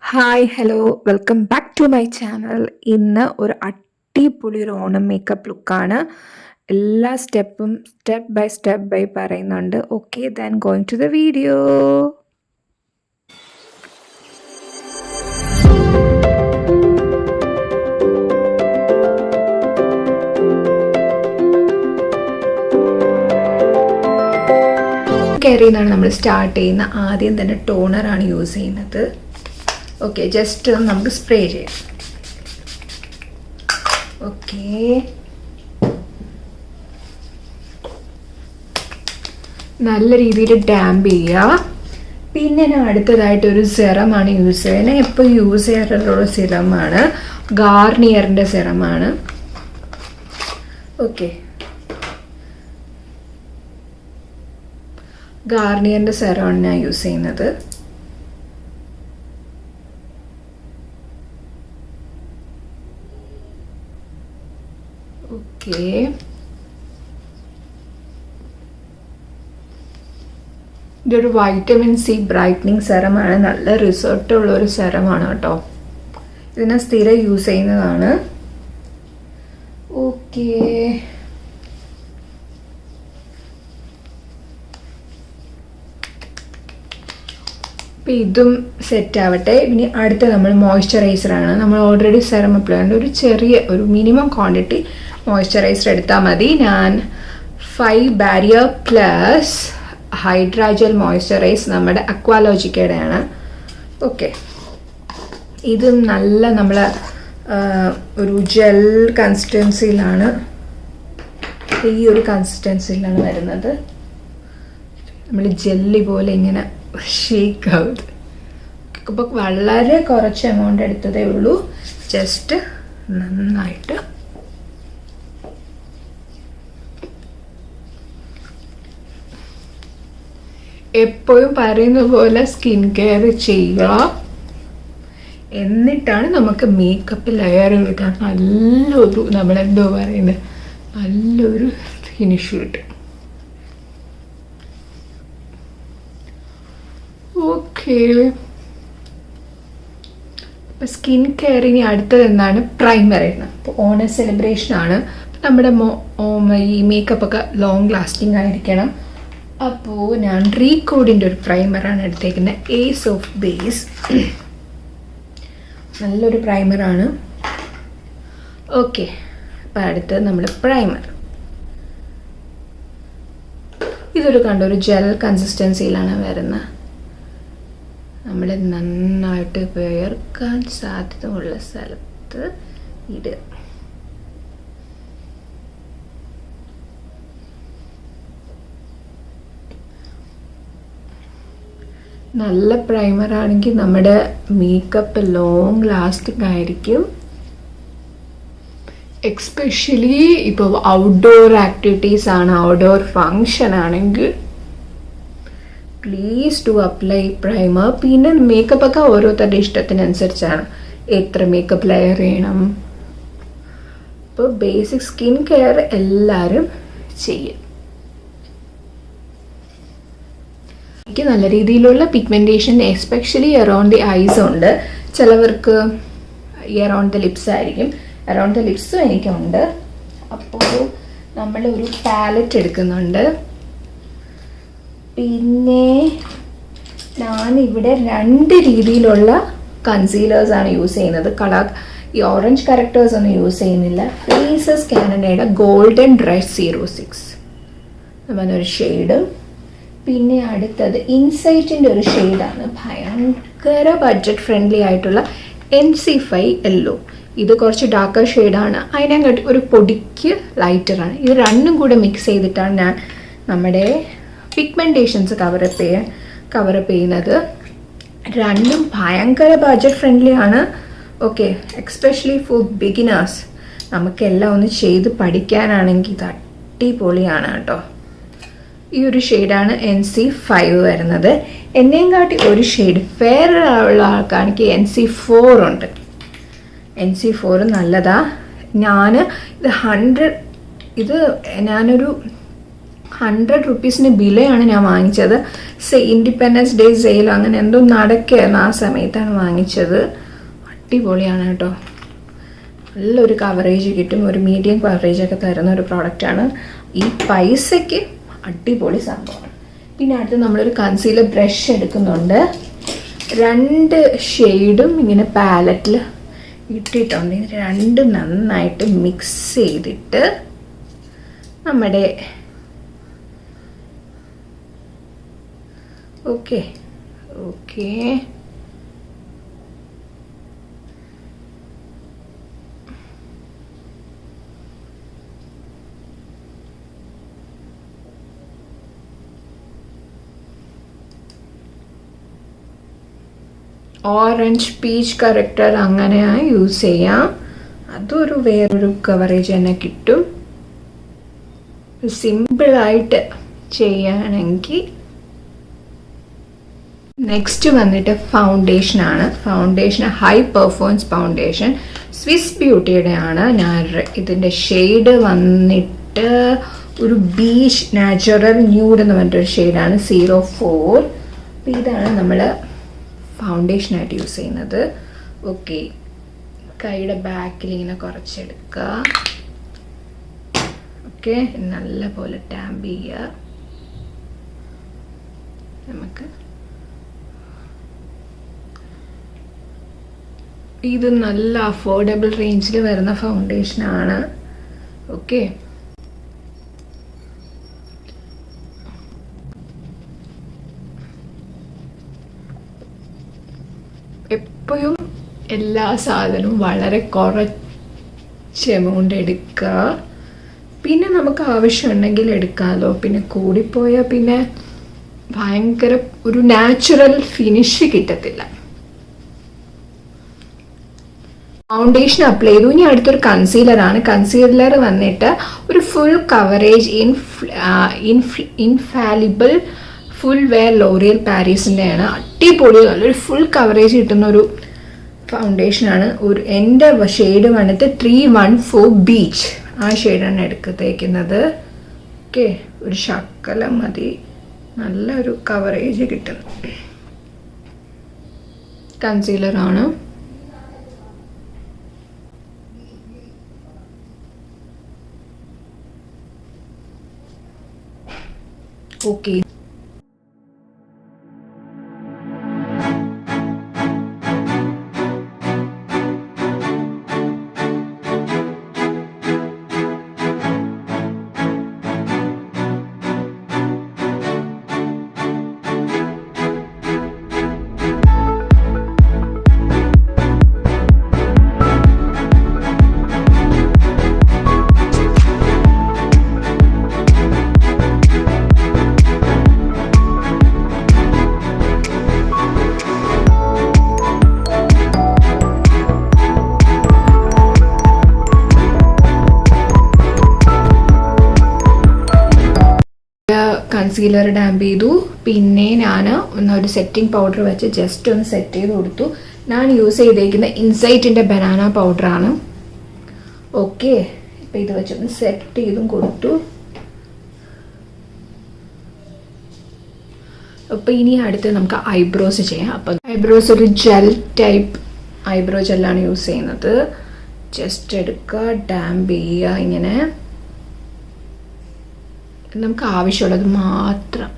Hi hello welcome back to my channel. ഇന്ന് ഒരു അടിപൊളി ഒരു ഓണം മേക്കപ്പ് ലുക്കാണ്. എല്ലാ സ്റ്റെപ്പും സ്റ്റെപ്പ് ബൈ പറയുന്നുണ്ട്. Okay, then going to the video. കെയറിൽ നിന്നാണ് നമ്മൾ സ്റ്റാർട്ട് ചെയ്യുന്നത്. ആദ്യം തന്നെ ടോണറാണ് യൂസ് ചെയ്യുന്നത്. ഓക്കെ, ജസ്റ്റ് നമുക്ക് സ്പ്രേ ചെയ്യാം. ഓക്കെ, നല്ല രീതിയിൽ ഡാമ്പ് ചെയ്യുക. പിന്നെ ഞാൻ അടുത്തതായിട്ടൊരു സെറമാണ് യൂസ് ചെയ്യുന്നത്. ഞാൻ ഇപ്പോൾ യൂസ് ചെയ്യാറുള്ള സെറമാണ് ഗാർണിയറിൻ്റെ സെറമാണ്. ഓക്കെ, ഗാർണിയറിൻ്റെ സെറമാണ് ഞാൻ യൂസ് ചെയ്യുന്നത്. ഓക്കെ, ഇതൊരു വൈറ്റമിൻ സി ബ്രൈറ്റനിങ് സെറമാണ്. നല്ല റിസൾട്ടുള്ള ഒരു സെറമാണ് കേട്ടോ. ഇതിനെ സ്ഥിരം യൂസ് ചെയ്യുന്നതാണ്. ഓക്കെ, അപ്പം ഇതും സെറ്റ് ആവട്ടെ. ഇനി അടുത്ത നമ്മൾ മോയ്സ്ചറൈസറാണ്. നമ്മൾ ഓൾറെഡി സെറം അപ്ലൈ ചെയ്യുന്നുണ്ട്. ഒരു ചെറിയ ഒരു മിനിമം ക്വാണ്ടിറ്റി മോയ്സ്ചറൈസർ എടുത്താൽ മതി. ഞാൻ 5 ബാരിയർ പ്ലസ് ഹൈഡ്രാജൽ മോയ്സ്ചറൈസ് നമ്മുടെ അക്വാലോജിക്കയുടെയാണ്. ഓക്കെ, ഇതും നല്ല നമ്മൾ ഒരു ജെൽ കൺസിസ്റ്റൻസിയിലാണ്, ഈ ഒരു കൺസിസ്റ്റൻസിയിലാണ് വരുന്നത്. നമ്മൾ ജെല്ലി പോലെ ഇങ്ങനെ ഷേക്ക് ആവുന്നത്. അപ്പോൾ വളരെ കുറച്ച് എമൗണ്ട് എടുത്തതേ ഉള്ളൂ. ജസ്റ്റ് നന്നായിട്ട് എപ്പോഴും പറയുന്ന പോലെ സ്കിൻ കെയർ ചെയ്യുക. എന്നിട്ടാണ് നമുക്ക് മേക്കപ്പ് ലെയർ കിട്ടാൻ നല്ലൊരു, നമ്മളെന്തോ പറയുന്നത്, നല്ലൊരു ഫിനിഷ് കിട്ടും. ഓക്കെ, അപ്പോൾ സ്കിൻ കെയറിന് അടുത്തത് എന്താണ്? പ്രൈമർ ആണ്. അപ്പോൾ ഓണം സെലിബ്രേഷനാണ്. നമ്മുടെ ഈ മേക്കപ്പൊക്കെ ലോങ് ലാസ്റ്റിംഗ് ആയിരിക്കണം. അപ്പോൾ ഞാൻ റീകോഡിൻ്റെ ഒരു പ്രൈമറാണ് എടുത്തേക്കുന്നത്. ഏസ് ഓഫ് ബേസ്, നല്ലൊരു പ്രൈമറാണ്. ഓക്കെ, അപ്പോൾ അടുത്തത് നമ്മൾ പ്രൈമർ. ഇതൊരു ഒരു ജെൽ കൺസിസ്റ്റൻസിയിലാണ് വരുന്നത്. നമ്മൾ നന്നായിട്ട് വേർക്കാൻ സാധ്യത ഉള്ള സ്ഥലത്ത് ഇടുക. നല്ല പ്രൈമർ ആണെങ്കിൽ നമ്മുടെ മേക്കപ്പ് ലോങ് ലാസ്റ്റിംഗ് ആയിരിക്കും. എക്സ്പെഷ്യലി ഇപ്പോൾ ഔട്ട്ഡോർ ആക്ടിവിറ്റീസ് ആണ്, ഔട്ട്ഡോർ ഫങ്ഷൻ ആണെങ്കിൽ പ്ലീസ് ടു അപ്ലൈ പ്രൈമർ. പിന്നെ മേക്കപ്പ് ഒക്കെ ഓരോരുത്തരുടെ ഇഷ്ടത്തിനനുസരിച്ചാണ് എത്ര മേക്കപ്പ് ലെയർ ചെയ്യണം. ഇപ്പോൾ ബേസിക് സ്കിൻ കെയർ എല്ലാവരും ചെയ്യും. എനിക്ക് നല്ല രീതിയിലുള്ള pigmentation especially around the eyes ഉണ്ട്. ചിലവർക്ക് അറൗണ്ട് ദ ലിപ്സ് ആയിരിക്കും. അറൗണ്ട് ദ ലിപ്സും എനിക്കുണ്ട്. അപ്പോൾ നമ്മൾ ഒരു പാലറ്റ് എടുക്കുന്നുണ്ട്. പിന്നെ ഞാനിവിടെ 2 രീതിയിലുള്ള കൺസീലേഴ്സാണ് യൂസ് ചെയ്യുന്നത്. ഈ ഓറഞ്ച് കറക്റ്റേഴ്സ് ഒന്നും യൂസ് ചെയ്യുന്നില്ല. ഫേസസ് കാനഡയുടെ ഗോൾഡൻ ഡ്രഷ് 06 എന്നൊരു ഷെയ്ഡ്. പിന്നെ അടുത്തത് ഇൻസൈറ്റിൻ്റെ ഒരു ഷെയ്ഡാണ്. ഭയങ്കര ബഡ്ജറ്റ് ഫ്രണ്ട്ലി ആയിട്ടുള്ള NC5 യെല്ലോ. ഇത് കുറച്ച് ഡാർക്കർ ഷെയ്ഡാണ്. അതിനെക്കാട്ടി ഒരു പൊടിക്ക് ലൈറ്ററാണ്. ഇത് രണ്ടും കൂടെ മിക്സ് ചെയ്തിട്ടാണ് ഞാൻ നമ്മുടെ പിഗ്മെൻറ്റേഷൻസ് കവറപ്പ് ചെയ്യുന്നത്. രണ്ടും ഭയങ്കര ബഡ്ജറ്റ് ഫ്രണ്ട്ലി ആണ്. Okay, especially for beginners. നമുക്കെല്ലാം ഒന്ന് ചെയ്ത് പഠിക്കാനാണെങ്കിൽ ഇത് അടിപൊളിയാണ് കേട്ടോ. ഈ ഒരു ഷെയ്ഡാണ് NC5 വരുന്നത്. എന്നെയും കാട്ടി ഒരു ഷെയ്ഡ് ഫെയർ ഉള്ള ആൾക്കാണെങ്കിൽ NC4 ഉണ്ട്. NC4 നല്ലതാ. ഞാനൊരു 100 ബിലയാണ് ഞാൻ വാങ്ങിച്ചത്. ഇൻഡിപെൻഡൻസ് ഡേ സെയിലോ അങ്ങനെ എന്തോ നടക്കുകയായിരുന്നു, ആ സമയത്താണ് വാങ്ങിച്ചത്. അടിപൊളിയാണ് കേട്ടോ, നല്ലൊരു കവറേജ് കിട്ടും, ഒരു മീഡിയം കവറേജൊക്കെ തരുന്ന ഒരു പ്രോഡക്റ്റാണ്. ഈ പൈസയ്ക്ക് അടിപൊളി സംഭവമാണ്. പിന്നെ അടുത്ത് നമ്മളൊരു കൺസീലർ ബ്രഷ് എടുക്കുന്നുണ്ട്. 2 ഷെയ്ഡും ഇങ്ങനെ പാലറ്റിൽ ഇട്ടിട്ടുണ്ട്. ഇത് രണ്ടും നന്നായിട്ട് മിക്സ് ചെയ്തിട്ട് നമ്മുടെ ഓക്കെ ഓറഞ്ച് പീച്ച് കറക്റ്റർ അങ്ങനെ യൂസ് ചെയ്യാം. അതൊരു വേറൊരു കവറേജ് തന്നെ കിട്ടും. സിമ്പിളായിട്ട് ചെയ്യുകയാണെങ്കിൽ. നെക്സ്റ്റ് വന്നിട്ട് ഫൗണ്ടേഷനാണ്. Foundation high performance foundation Swiss ബ്യൂട്ടിയുടെ ആണ്. ഞാൻ ഇതിൻ്റെ ഷെയ്ഡ് വന്നിട്ട് ഒരു ബീച്ച് നാച്ചുറൽ ന്യൂഡ് എന്ന് പറഞ്ഞിട്ടൊരു ഷെയ്ഡാണ് 04. അപ്പോൾ ഇതാണ് നമ്മൾ ഫൗണ്ടേഷനായിട്ട് യൂസ് ചെയ്യുന്നത്. ഓക്കെ, കൈയുടെ ബാക്കിൽ ഇങ്ങനെ കുറച്ചെടുക്കുക. ഓക്കെ, നല്ല പോലെ ടാമ്പ് ചെയ്യുക. നമുക്ക് ഇത് നല്ല അഫോർഡബിൾ റേഞ്ചിൽ വരുന്ന ഫൗണ്ടേഷനാണ്. ഓക്കെ, എപ്പോഴും എല്ലാ സാധനവും വളരെ കുറച്ച് എമൗണ്ട് എടുക്കുക. പിന്നെ നമുക്ക് ആവശ്യമുണ്ടെങ്കിൽ എടുക്കാമല്ലോ. പിന്നെ കൂടിപ്പോയാൽ പിന്നെ ഭയങ്കര ഒരു നാച്ചുറൽ ഫിനിഷ് കിട്ടത്തില്ല. ഫൗണ്ടേഷൻ അപ്ലൈ ചെയ്തു. ഇനി അടുത്തൊരു കൺസീലറാണ്. കൺസീലർ വന്നിട്ട് ഒരു full coverage infallible full wear L'Oreal പാരീസിൻ്റെയാണ്. അടിപൊളി നല്ലൊരു ഫുൾ കവറേജ് കിട്ടുന്ന ഒരു ഫൗണ്ടേഷനാണ്. എൻ്റെ ഷെയ്ഡ് വന്നിട്ട് 314 ബീച്ച്, ആ ഷെയ്ഡാണ് എടുത്തേക്കുന്നത്. ഓക്കെ, ഒരു ശക്കലം മതി, നല്ലൊരു കവറേജ് കിട്ടുന്നു കൺസീലറാണ്. ഓക്കെ, കൺസീലർ ഡാമ്പ് ചെയ്തു. പിന്നെ ഞാൻ ഒരു സെറ്റിംഗ് പൗഡർ വെച്ച് ജസ്റ്റ് ഒന്ന് സെറ്റ് ചെയ്ത് കൊടുത്തു. ഞാൻ യൂസ് ചെയ്തേക്കുന്ന ഇൻസൈറ്റിൻ്റെ ബനാന പൗഡറാണ്. ഓക്കെ, ഇപ്പം ഇത് വെച്ചൊന്ന് സെറ്റ് ചെയ്തും കൊടുത്തു. അപ്പോൾ ഇനി അടുത്ത് നമുക്ക് ഐബ്രോസ് ചെയ്യാം. അപ്പം ഐബ്രോസ് ഒരു ജെൽ ടൈപ്പ് ഐബ്രോ ജെല്ലാണ് യൂസ് ചെയ്യുന്നത്. ജസ്റ്റ് എടുക്കുക, ഡാമ്പ് ചെയ്യുക. ഇങ്ങനെ നമുക്ക് ആവശ്യമുള്ളത് മാത്രം.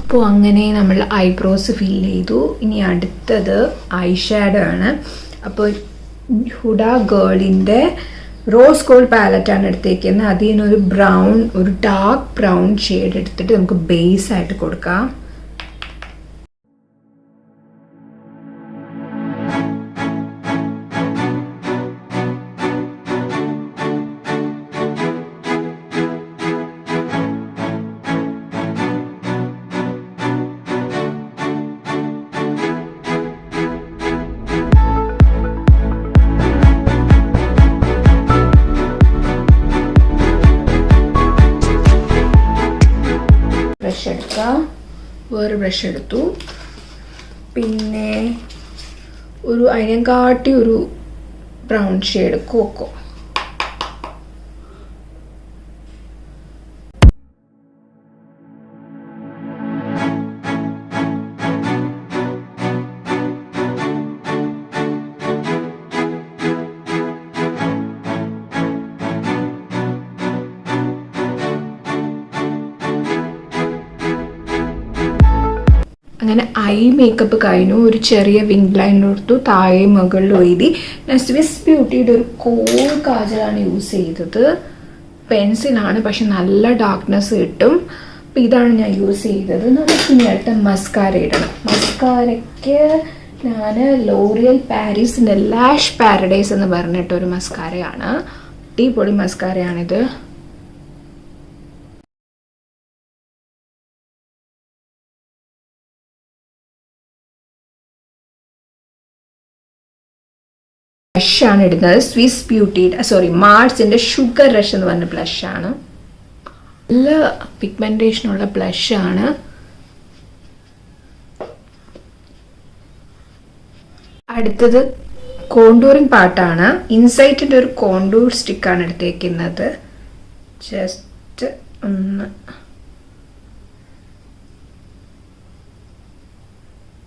അപ്പോൾ അങ്ങനെ നമ്മൾ ഐബ്രോസ് ഫിൽ ചെയ്തു. ഇനി അടുത്തത് ഐ ഷാഡോ ആണ്. അപ്പോൾ ഹുഡ ഗേളിൻ്റെ റോസ് ഗോൾഡ് പാലറ്റാണ് എടുത്തേക്കുന്നത്. അതിൽ നിന്നൊരു ബ്രൗൺ, ഒരു ഡാർക്ക് ബ്രൗൺ ഷെയ്ഡ് എടുത്തിട്ട് നമുക്ക് ബേസ് ആയിട്ട് കൊടുക്കാം. വേറെ ബ്രഷ് എടുത്തു. പിന്നെ ഒരു അതിനെക്കാട്ടി ഒരു ബ്രൗൺ ഷെയ്ഡ് കോക്കോ. അങ്ങനെ ഐ മേക്കപ്പ് കഴിഞ്ഞു. ഒരു ചെറിയ വിങ് ലൈനർ എടുത്തു, താഴെ മുകളിലും എഴുതി. ഞാൻ സ്വിസ് ബ്യൂട്ടിയുടെ ഒരു കോൾ കാജലാണ് യൂസ് ചെയ്തത്. പെൻസിലാണ്, പക്ഷെ നല്ല ഡാർക്ക്നെസ് കിട്ടും. അപ്പം ഇതാണ് ഞാൻ യൂസ് ചെയ്തത്. നമുക്ക് ഇനി അടുത്ത മസ്കാര ഇടണം. മസ്കാരയ്ക്ക് ഞാൻ ലോറിയൽ പാരീസിൻ്റെ ലാഷ് പാരഡൈസ് എന്ന് പറഞ്ഞിട്ടൊരു മസ്കാരയാണ്. അടിപൊളി മസ്കാരയാണിത്. ബ്ലഷാണ് ഇടുന്നത്. സ്വിസ് ബ്യൂട്ടിയുടെ മാർസിൻ്റെ ഷുഗർ റഷ് എന്ന് പറഞ്ഞ ബ്ലഷാണ്. നല്ല പിഗ്മെൻറ്റേഷനുള്ള ബ്ലഷാണ്. അടുത്തത് കോണ്ടൂറിങ് പാർട്ടാണ്. ഇൻസൈറ്റിൻ്റെ ഒരു കോണ്ടൂർ സ്റ്റിക്കാണ് എടുത്തേക്കുന്നത്. ജസ്റ്റ് ഒന്ന്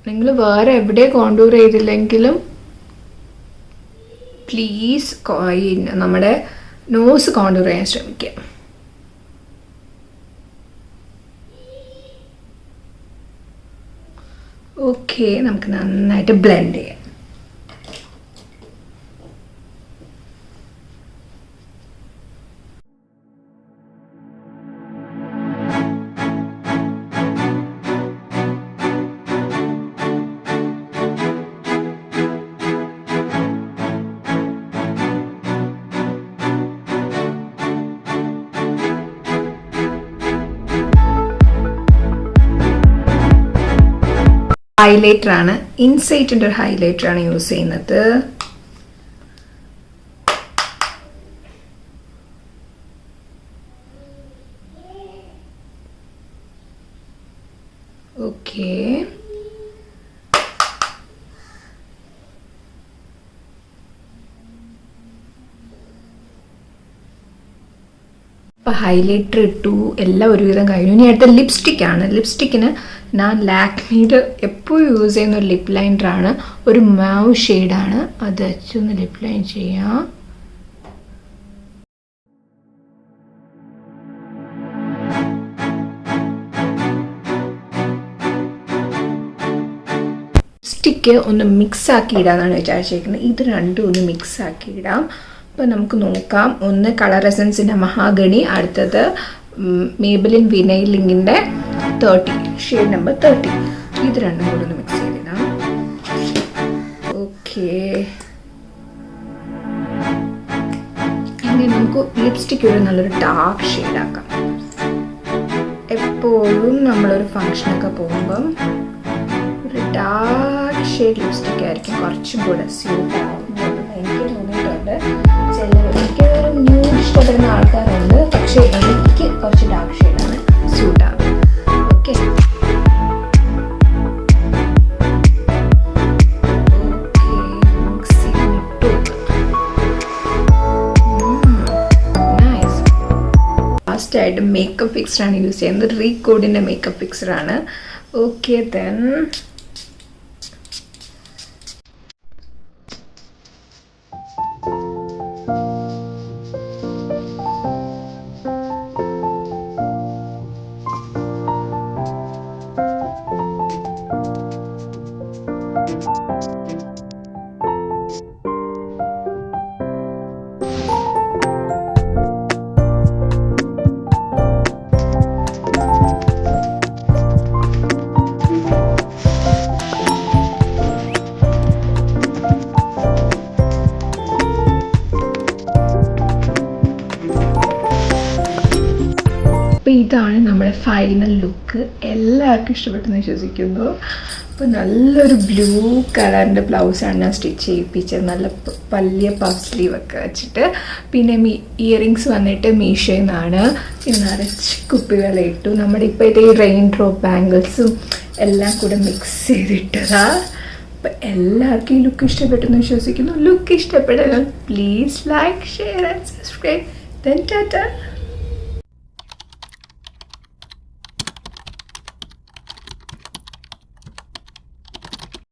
നിങ്ങൾ വേറെ എവിടെ കോണ്ടൂർ ചെയ്തില്ലെങ്കിലും പ്ലീസ് നമ്മുടെ നോസ് കോണ്ടൂർ ചെയ്യാൻ ശ്രമിക്കുക. ഓക്കെ, നമുക്ക് നന്നായിട്ട് ബ്ലെൻഡ് ചെയ്യാം. ഹൈലൈറ്റർ ആണ്. ഇൻസൈറ്റിൻ്റെ ഒരു ഹൈലൈറ്റർ ആണ് യൂസ് ചെയ്യുന്നത്. ഓക്കെ, അപ്പോൾ ഹൈലൈറ്റർ ഇട്ടു, എല്ലാം ഒരുവിധം കഴിഞ്ഞു. ഇനി അടുത്ത ലിപ്സ്റ്റിക് ആണ്. ലിപ്സ്റ്റിക്കിന് ഞാൻ ലാക്മിയുടെ എപ്പോഴും യൂസ് ചെയ്യുന്ന ഒരു ലിപ് ലൈനറാണ്. ഒരു മാവ് ഷെയ്ഡാണ്. അത് വെച്ചൊന്ന് ലിപ് ലൈൻ ചെയ്യാം. ലിപ്സ്റ്റിക്ക് ഒന്ന് മിക്സ് ആക്കി ഇടാന്നാണ് വിചാരിച്ചിരിക്കുന്നത്. ഇത് രണ്ടും ഒന്ന് മിക്സ് ആക്കി ഇടാം. അപ്പോൾ നമുക്ക് നോക്കാം. ഒന്ന് കളർ എസൻസിൻ്റെ മഹാഗണി, അടുത്തത് മേബലിൻ വിനൈലിങ്ങിൻ്റെ 30 ഷെയ്ഡ് നമ്പർ 30. ഇത് രണ്ടും കൂടെ ഒന്ന് മിക്സ് ചെയ്തിടാം. ഓക്കെ, ഇനി നമുക്ക് ലിപ്സ്റ്റിക് ഒരു നല്ലൊരു ഡാർക്ക് ഷെയ്ഡാക്കാം. എപ്പോഴും നമ്മളൊരു ഫങ്ഷനൊക്കെ പോകുമ്പം ഒരു ഡാർക്ക് ഷെയ്ഡ് ലിപ്സ്റ്റിക് ആയിരിക്കും കുറച്ചും കൂടെ സ്യൂട്ട് ആവുന്നത്. എനിക്ക് തോന്നിയിട്ടുണ്ട്. എനിക്ക് ന്യൂഡ് ഇഷ്ടപ്പെടുന്ന ആൾക്കാരുണ്ട്, പക്ഷേ എനിക്ക് കുറച്ച് ഡാർക്ക് ഷെയ്ഡാണ് സ്യൂട്ട് ആവുന്നത്. ഓക്കെ, ലാസ്റ്റായിട്ട് മേക്കപ്പ് ഫിക്സറാണ് യൂസ് ചെയ്യുന്നത്. റീകോഡിൻ്റെ മേക്കപ്പ് ഫിക്സറാണ്. ഓക്കെ, ദെൻ ഇതാണ് നമ്മുടെ ഫൈനൽ ലുക്ക്. എല്ലാവർക്കും ഇഷ്ടപ്പെട്ടെന്ന് വിശ്വസിക്കുന്നു. അപ്പോൾ നല്ലൊരു ബ്ലൂ കളറിൻ്റെ ബ്ലൗസാണ് ഞാൻ സ്റ്റിച്ച് ചെയ്യിപ്പിച്ചത്, നല്ല വലിയ പഫ് സ്ലീവ് ഒക്കെ വെച്ചിട്ട്. പിന്നെ ഇയറിങ്സ് വന്നിട്ട് മീഷോയിൽ നിന്നാണ്. പിന്നെ നിറച്ച് കുപ്പികൾ ഇട്ടു. നമ്മുടെ ഇപ്പോൾ ഇത് റെയിൻ ഡ്രോപ്പ് ബാംഗിൾസും എല്ലാം കൂടെ മിക്സ് ചെയ്തിട്ടതാ. അപ്പം എല്ലാവർക്കും ഈ ലുക്ക് ഇഷ്ടപ്പെട്ടെന്ന് വിശ്വസിക്കുന്നു. ലുക്ക് ഇഷ്ടപ്പെട്ടാൽ please like, share and subscribe. Then tata.